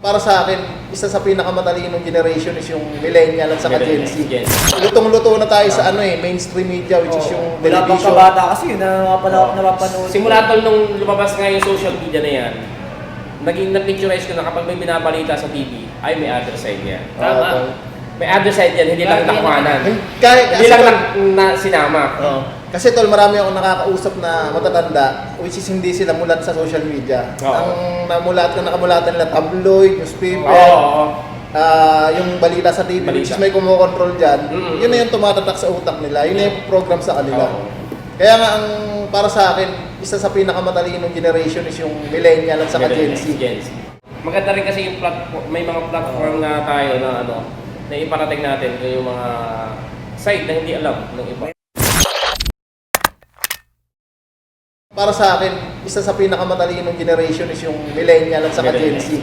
Para sa akin, isa sa pinakamatalino generation is yung millennial at saka Gen Z. Lutong-luto na tayo sa mainstream media, which is yung Wala pang television. kabata kasi yun na napapanood. Simula tol nung lumabas nga yung social media na yan, naging na-picturize ko na kapag may binabalita sa TV, ay may other side yan. Tama. May other side yan, hindi lang nakuhanan. Hindi lang na sinama. Kasi tol, marami akong nakakausap na matatanda, which is hindi sila mulat sa social media. Ang nakamulatan nila tabloid, newspaper, yung balita sa TV, which is may kumukontrol dyan. Yun na yung tumatatak sa utak nila, yun na yung program sa kanila. Kaya nga, para sa akin, isa sa pinakamatalino generation is yung millennial at saka Gen Z. Maganda rin kasi yung may mga platform na tayo na na iparating natin yung mga side na hindi alam ng iba. Para sa akin, isa sa pinakamatalino generation is yung millennial at saka Gen Z.